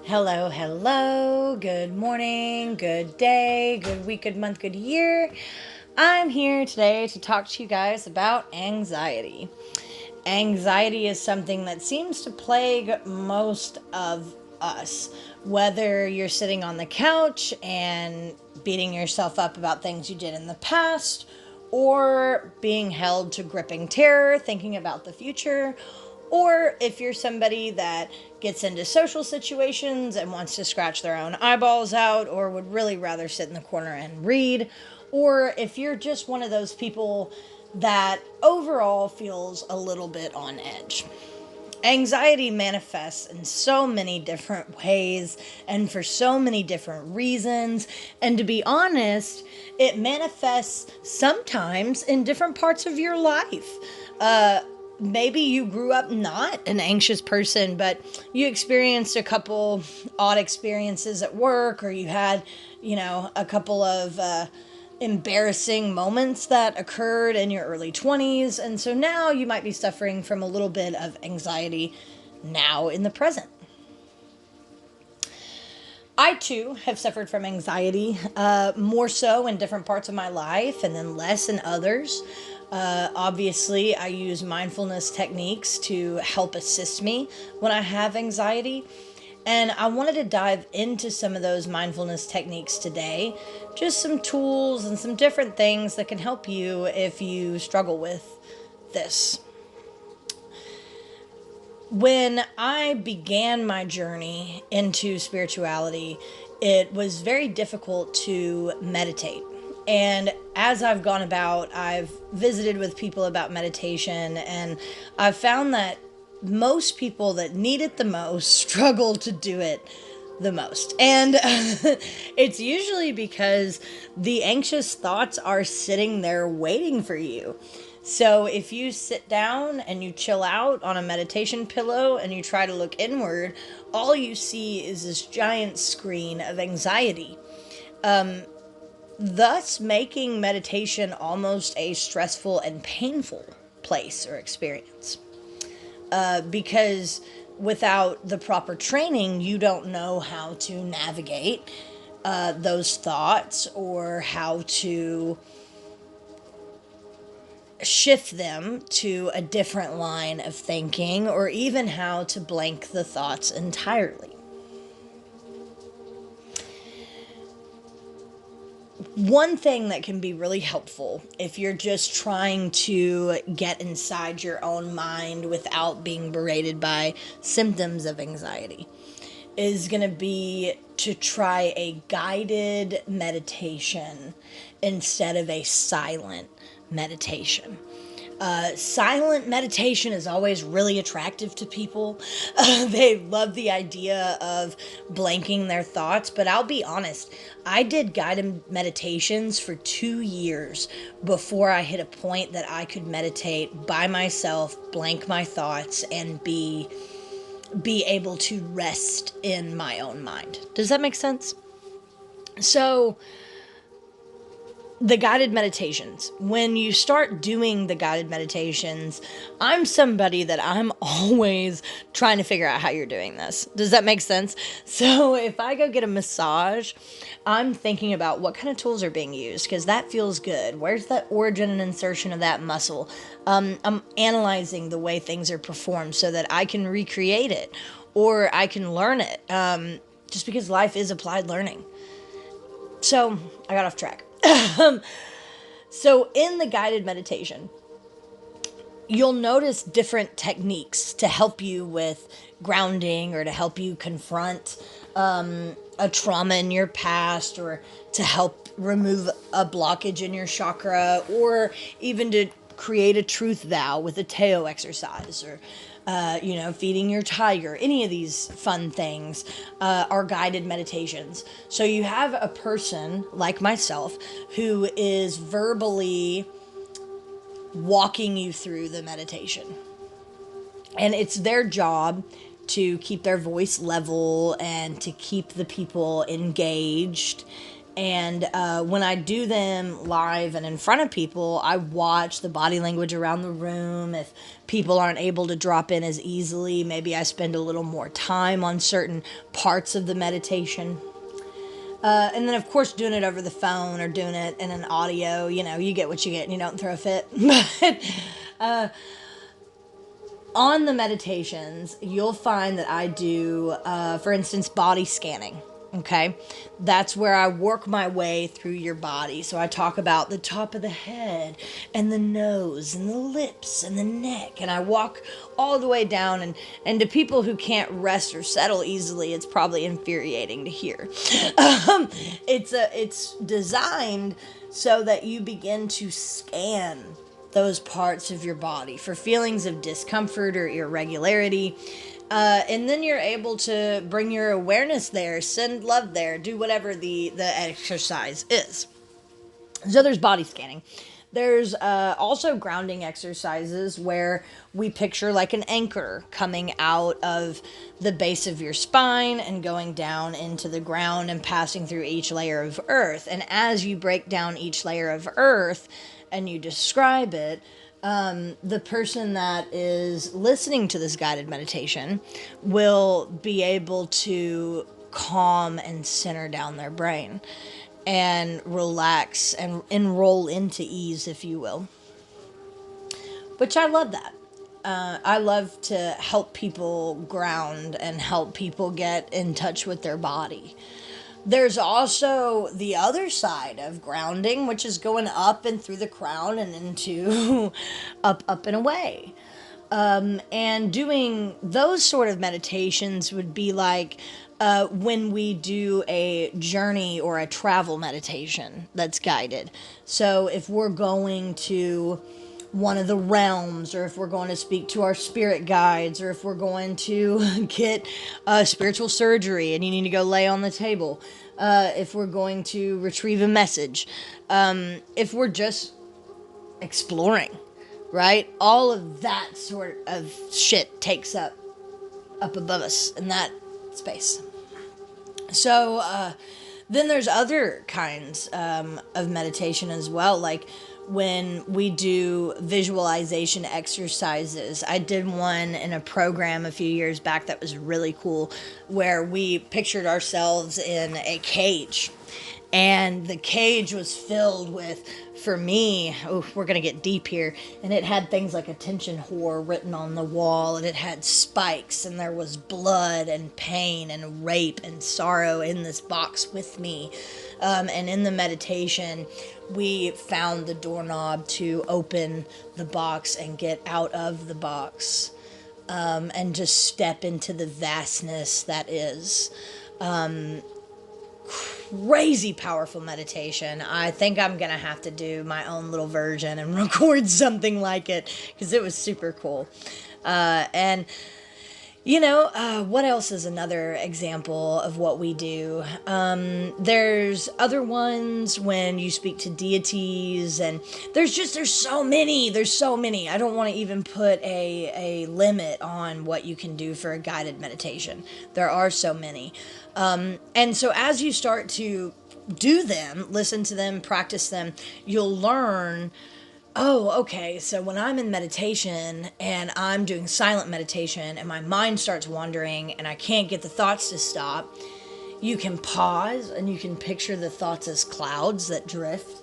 Hello, hello. Good morning, good day, good week, good month, good year. I'm here today to talk to you guys about anxiety. Anxiety is something that seems to plague most of us. Whether you're sitting on the couch and beating yourself up about things you did in the past, or being held to gripping terror, thinking about the future, or if you're somebody that gets into social situations and wants to scratch their own eyeballs out, or would really rather sit in the corner and read, or if you're just one of those people that overall feels a little bit on edge. Anxiety manifests in so many different ways and for so many different reasons. And to be honest, it manifests sometimes in different parts of your life. Maybe you grew up not an anxious person, but you experienced a couple odd experiences at work, or you had, a couple of embarrassing moments that occurred in your early 20s. And so now you might be suffering from a little bit of anxiety now in the present. I too have suffered from anxiety, more so in different parts of my life and then less in others. Obviously, I use mindfulness techniques to help assist me when I have anxiety. And I wanted to dive into some of those mindfulness techniques today. Just some tools and some different things that can help you if you struggle with this. When I began my journey into spirituality, it was very difficult to meditate. And as I've gone about, I've visited with people about meditation, and I've found that most people that need it the most struggle to do it the most. And it's usually because the anxious thoughts are sitting there waiting for you. So if you sit down and you chill out on a meditation pillow and you try to look inward, all you see is this giant screen of anxiety, thus making meditation almost a stressful and painful place or experience. Because without the proper training, you don't know how to navigate those thoughts or how to shift them to a different line of thinking, or even how to blank the thoughts entirely. One thing that can be really helpful if you're just trying to get inside your own mind without being berated by symptoms of anxiety is going to be to try a guided meditation instead of a silent meditation. Silent meditation is always really attractive to people. They love the idea of blanking their thoughts, but I'll be honest, I did guided meditations for 2 years before I hit a point that I could meditate by myself, blank my thoughts, and be able to rest in my own mind. Does that make sense? So, the guided meditations. When you start doing the guided meditations, I'm somebody that I'm always trying to figure out how you're doing this. Does that make sense? So if I go get a massage, I'm thinking about what kind of tools are being used because that feels good. Where's the origin and insertion of that muscle? I'm analyzing the way things are performed so that I can recreate it or I can learn it. Just because life is applied learning. So I got off track. So in the guided meditation, you'll notice different techniques to help you with grounding or to help you confront a trauma in your past or to help remove a blockage in your chakra or even to create a truth vow with a Teo exercise or feeding your tiger. Any of these fun things are guided meditations. So you have a person like myself who is verbally walking you through the meditation. And it's their job to keep their voice level and to keep the people engaged And when I do them live and in front of people, I watch the body language around the room. If people aren't able to drop in as easily, maybe I spend a little more time on certain parts of the meditation. And then, of course, doing it over the phone or doing it in an audio, you get what you get and you don't throw a fit. But on the meditations, you'll find that I do, for instance, body scanning. Okay, that's where I work my way through your body. So I talk about the top of the head and the nose and the lips and the neck, and I walk all the way down. And to people who can't rest or settle easily, it's probably infuriating to hear. It's designed so that you begin to scan those parts of your body for feelings of discomfort or irregularity. And then you're able to bring your awareness there, send love there, do whatever the exercise is. So there's body scanning. There's also grounding exercises where we picture like an anchor coming out of the base of your spine and going down into the ground and passing through each layer of earth. And as you break down each layer of earth and you describe it, the person that is listening to this guided meditation will be able to calm and center down their brain and relax and enroll into ease, if you will. Which I love that. I love to help people ground and help people get in touch with their body. There's also the other side of grounding, which is going up and through the crown and into up and away. And doing those sort of meditations would be like when we do a journey or a travel meditation that's guided. So if we're going to one of the realms, or if we're going to speak to our spirit guides, or if we're going to get spiritual surgery and you need to go lay on the table, if we're going to retrieve a message, if we're just exploring, right? All of that sort of shit takes up above us in that space. So then there's other kinds of meditation as well, like when we do visualization exercises. I did one in a program a few years back that was really cool, where we pictured ourselves in a cage. And the cage was filled with, for me, we're going to get deep here, and it had things like attention whore written on the wall, and it had spikes, and there was blood and pain and rape and sorrow in this box with me. And in the meditation, we found the doorknob to open the box and get out of the box, and just step into the vastness that is. Crazy powerful meditation. I think I'm gonna have to do my own little version and record something like it, because it was super cool. And what else is another example of what we do? There's other ones when you speak to deities, and there's so many. I don't want to even put a limit on what you can do for a guided meditation. There are so many. And so as you start to do them, listen to them, practice them, you'll learn, oh, okay, so when I'm in meditation and I'm doing silent meditation and my mind starts wandering and I can't get the thoughts to stop, you can pause and you can picture the thoughts as clouds that drift.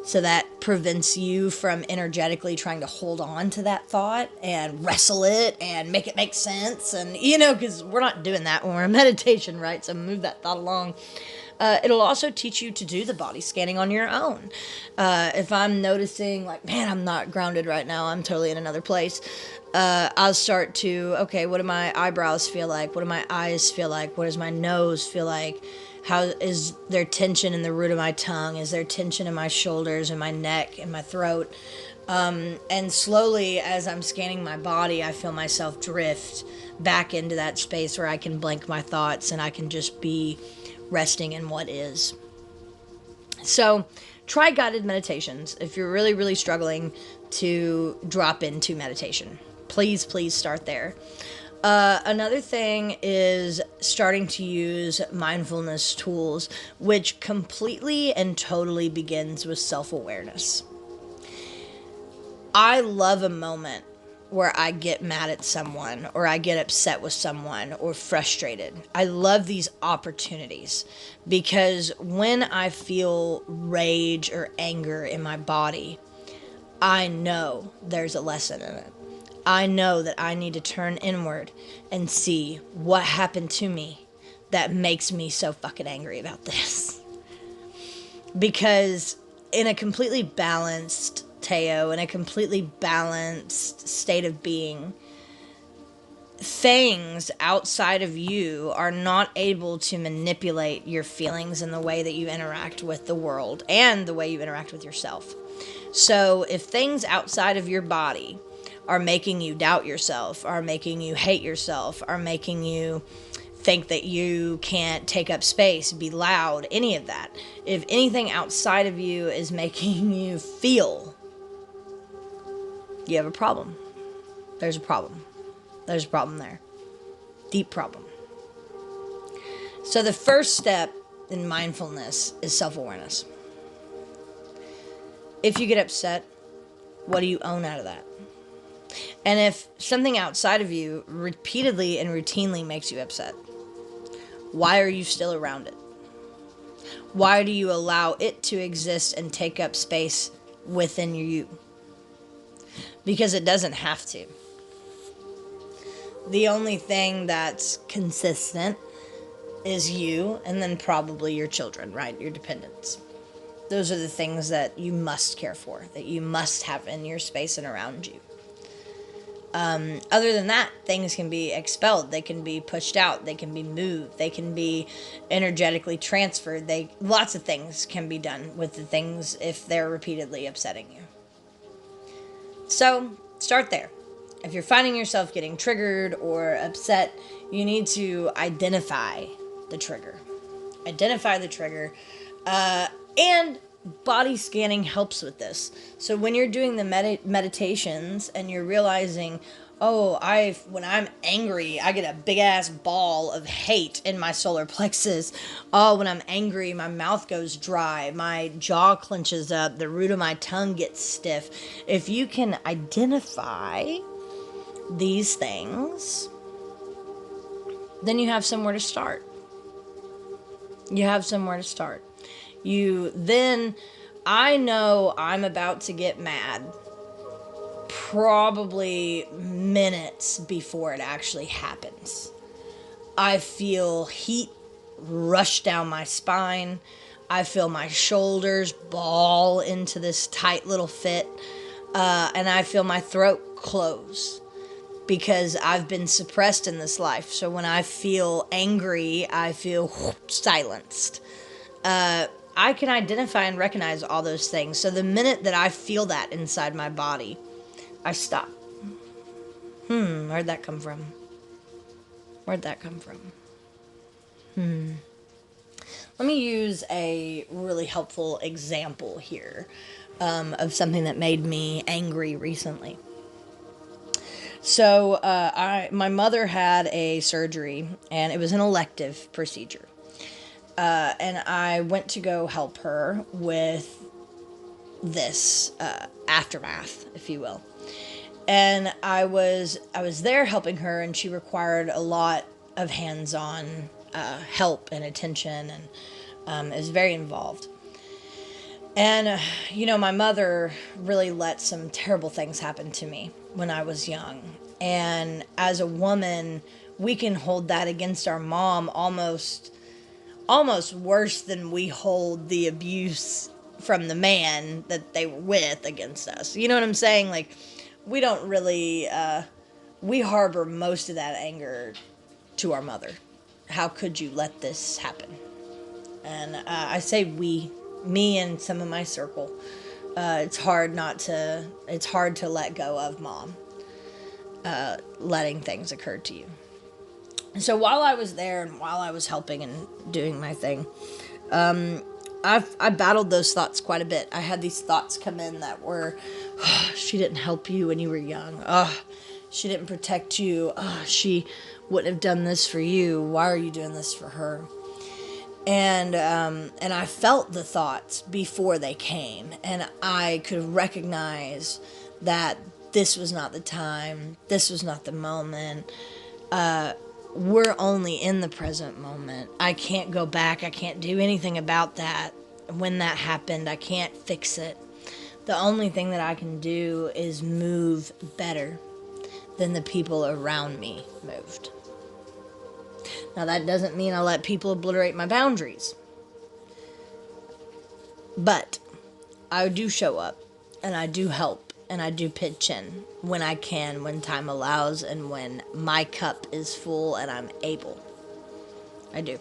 So that prevents you from energetically trying to hold on to that thought and wrestle it and make it make sense. And, because we're not doing that when we're in meditation, right? So move that thought along. It'll also teach you to do the body scanning on your own. If I'm noticing, like, man, I'm not grounded right now, I'm totally in another place, I'll start to, okay, what do my eyebrows feel like? What do my eyes feel like? What does my nose feel like? How is there tension in the root of my tongue? Is there tension in my shoulders and my neck and my throat? And slowly, as I'm scanning my body, I feel myself drift back into that space where I can blank my thoughts and I can just be resting in what is. So try guided meditations if you're really, really struggling to drop into meditation. Please start there. Another thing is starting to use mindfulness tools, which completely and totally begins with self-awareness. I love a moment where I get mad at someone or I get upset with someone or frustrated. I love these opportunities because when I feel rage or anger in my body, I know there's a lesson in it. I know that I need to turn inward and see what happened to me that makes me so fucking angry about this. Because in a completely balanced Teo, in a completely balanced state of being, things outside of you are not able to manipulate your feelings in the way that you interact with the world and the way you interact with yourself. So if things outside of your body are making you doubt yourself, are making you hate yourself, are making you think that you can't take up space, be loud, any of that, if anything outside of you is making you feel, you have a problem. There's a problem. There's a problem there. Deep problem. So the first step in mindfulness is self-awareness. If you get upset, what do you own out of that? And if something outside of you repeatedly and routinely makes you upset, why are you still around it? Why do you allow it to exist and take up space within you? Because it doesn't have to. The only thing that's consistent is you, and then probably your children, right? Your dependents. Those are the things that you must care for, that you must have in your space and around you. Other than that, things can be expelled. They can be pushed out. They can be moved. They can be energetically transferred. Lots of things can be done with the things if they're repeatedly upsetting you. So, start there. If you're finding yourself getting triggered or upset, you need to identify the trigger. Identify the trigger. And body scanning helps with this. So when you're doing the meditations and you're realizing, oh, when I'm angry, I get a big ass ball of hate in my solar plexus. Oh, when I'm angry, my mouth goes dry, my jaw clenches up, the root of my tongue gets stiff. If you can identify these things, then you have somewhere to start. You have somewhere to start. I know I'm about to get mad probably minutes before it actually happens. I feel heat rush down my spine. I feel my shoulders ball into this tight little fit. And I feel my throat close because I've been suppressed in this life. So when I feel angry, I feel silenced. I can identify and recognize all those things. So the minute that I feel that inside my body, I stop. Where'd that come from? Where'd that come from? Let me use a really helpful example here of something that made me angry recently. So my mother had a surgery, and it was an elective procedure. And I went to go help her with this aftermath, if you will. And I was there helping her, and she required a lot of hands-on help and attention, and it was very involved. And, my mother really let some terrible things happen to me when I was young. And as a woman, we can hold that against our mom almost worse than we hold the abuse from the man that they were with against us. You know what I'm saying? Like, we don't really, we harbor most of that anger to our mother. How could you let this happen? And I say me and some of my circle. It's hard to let go of mom letting things occur to you. So while I was there and while I was helping and doing my thing, I battled those thoughts quite a bit. I had these thoughts come in that were, oh, she didn't help you when you were young. Oh, She didn't protect you. Oh, she wouldn't have done this for you. Why are you doing this for her? And I felt the thoughts before they came, and I could recognize that this was not the time, this was not the moment. We're only in the present moment. I can't go back. I can't do anything about that. When that happened, I can't fix it. The only thing that I can do is move better than the people around me moved. Now, that doesn't mean I let people obliterate my boundaries. But I do show up, and I do help, and I do pitch in when I can, when time allows, and when my cup is full and I'm able. I do.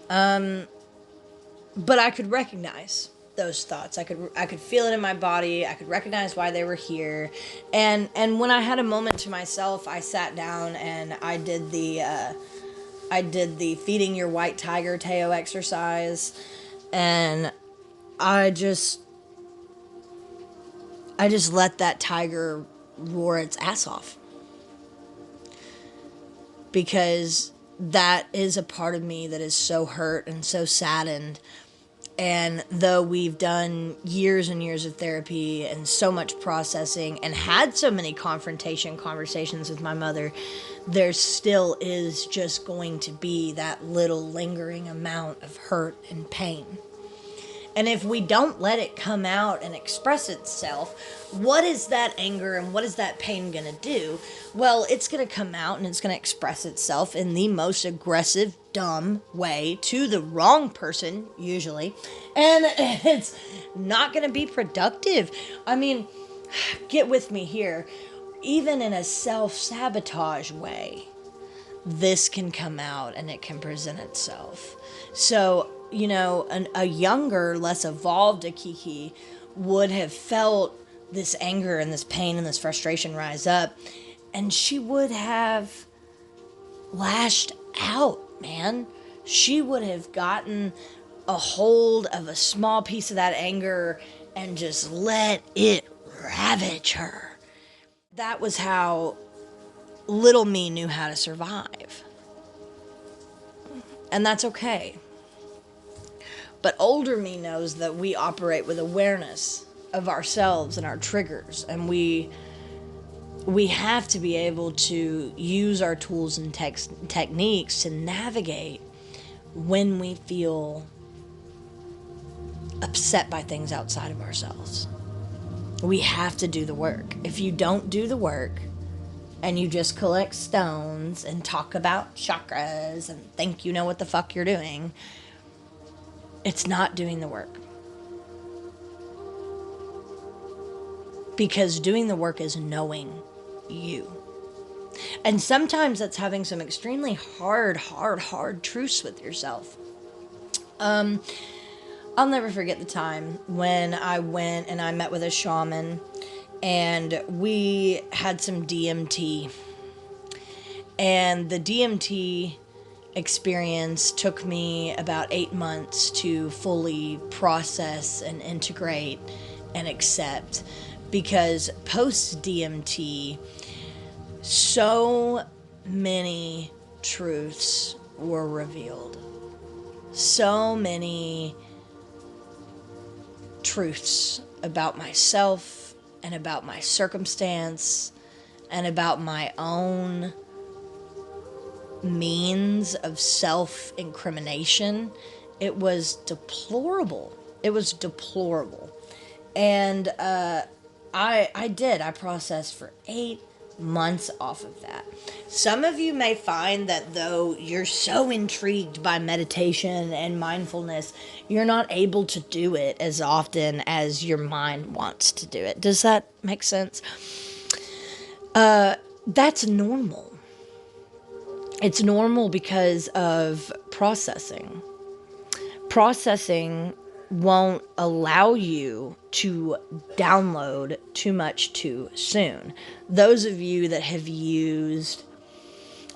But I could recognize those thoughts. I could feel it in my body. I could recognize why they were here. And when I had a moment to myself, I sat down and I did the feeding your white tiger Teo exercise, and I just let that tiger roar its ass off, because that is a part of me that is so hurt and so saddened. And though we've done years and years of therapy and so much processing and had so many conversations with my mother, there still is just going to be that little lingering amount of hurt and pain. And if we don't let it come out and express itself, what is that anger and what is that pain going to do? Well, it's going to come out and it's going to express itself in the most aggressive, dumb way to the wrong person, usually. And it's not going to be productive. I mean, get with me here. Even in a self-sabotage way, this can come out and it can present itself. So, a younger, less evolved Akiki would have felt this anger and this pain and this frustration rise up, and she would have lashed out, man. She would have gotten a hold of a small piece of that anger and just let it ravage her. That was how little me knew how to survive. And that's okay. But older me knows that we operate with awareness of ourselves and our triggers, and we have to be able to use our tools and techniques to navigate when we feel upset by things outside of ourselves. We have to do the work. If you don't do the work and you just collect stones and talk about chakras and think you know what the fuck you're doing, it's not doing the work. Because doing the work is knowing you. And sometimes that's having some extremely hard truths with yourself. I'll never forget the time when I went and I met with a shaman, and we had some DMT. And the DMT experience took me about 8 months to fully process and integrate and accept, because post DMT, so many truths were revealed. So many truths about myself and about my circumstance and about my own means of self-incrimination. It was deplorable. And I processed for 8 months off of that. Some of you may find that though you're so intrigued by meditation and mindfulness, you're not able to do it as often as your mind wants to do it. Does that make sense? That's normal. It's normal because of processing. Processing won't allow you to download too much too soon. Those of you that have used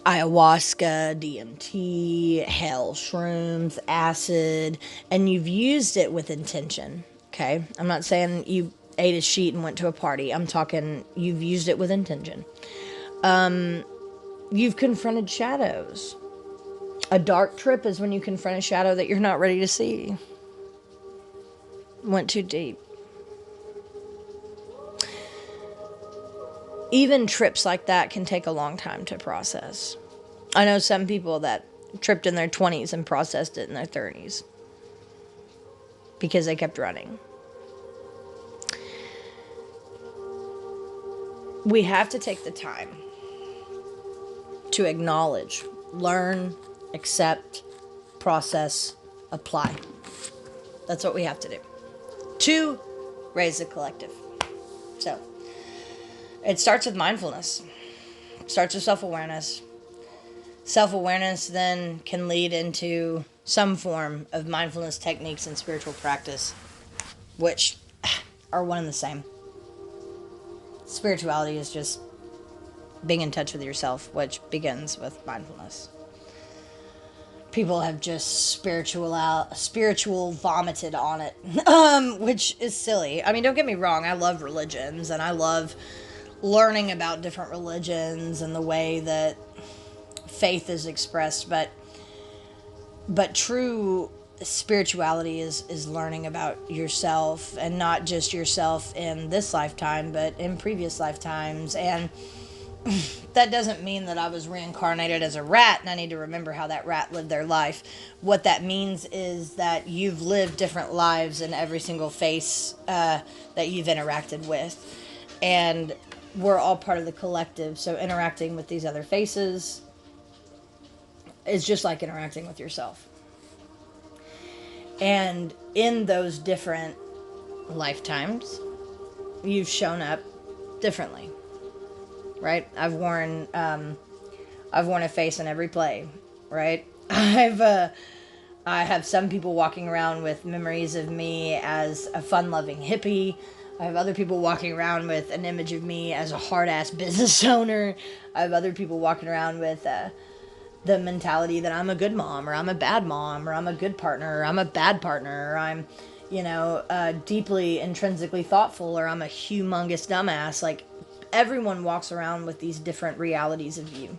ayahuasca, DMT, hell, shrooms, acid, and you've used it with intention, okay? I'm not saying you ate a sheet and went to a party. I'm talking you've used it with intention. You've confronted shadows. A dark trip is when you confront a shadow that you're not ready to see. Went too deep. Even trips like that can take a long time to process. I know some people that tripped in their 20s and processed it in their 30s because they kept running. We have to take the time to acknowledge, learn, accept, process, apply. That's what we have to do to raise the collective. So it starts with mindfulness. It starts with self-awareness. Self-awareness then can lead into some form of mindfulness techniques and spiritual practice, which are one and the same. Spirituality is just being in touch with yourself, which begins with mindfulness. People have just spiritual vomited on it, which is silly. I mean, don't get me wrong. I love religions, and I love learning about different religions and the way that faith is expressed, but true spirituality is learning about yourself, and not just yourself in this lifetime, but in previous lifetimes. And that doesn't mean that I was reincarnated as a rat and I need to remember how that rat lived their life. What that means is that you've lived different lives in every single face that you've interacted with, and we're all part of the collective. So interacting with these other faces is just like interacting with yourself. And in those different lifetimes, you've shown up differently, right? I've worn a face in every play, right? I have some people walking around with memories of me as a fun-loving hippie. I have other people walking around with an image of me as a hard-ass business owner. I have other people walking around with the mentality that I'm a good mom, or I'm a bad mom, or I'm a good partner, or I'm a bad partner, or I'm, deeply intrinsically thoughtful, or I'm a humongous dumbass. Like, everyone walks around with these different realities of you.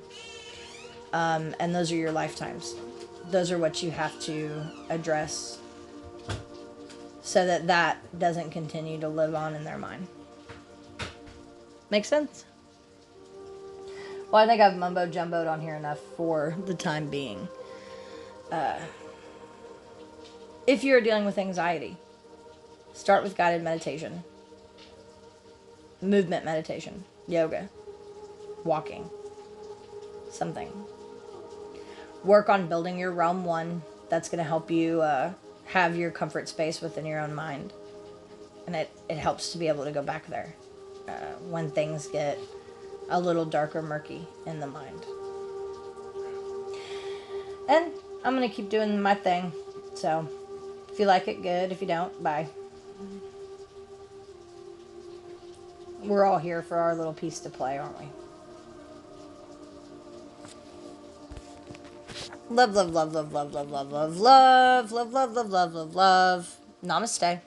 And those are your lifetimes. Those are what you have to address so that doesn't continue to live on in their mind. Make sense? Well, I think I've mumbo-jumboed on here enough for the time being. If you're dealing with anxiety, start with guided meditation, movement meditation, yoga, walking, something. Work on building your realm one. That's going to help you have your comfort space within your own mind. And it helps to be able to go back there when things get a little darker, murky in the mind. And I'm going to keep doing my thing. So if you like it, good. If you don't, bye. We're all here for our little piece to play, aren't we? Love, love, love, love, love, love, love, love, love, love, love, love, love, love, love. Namaste.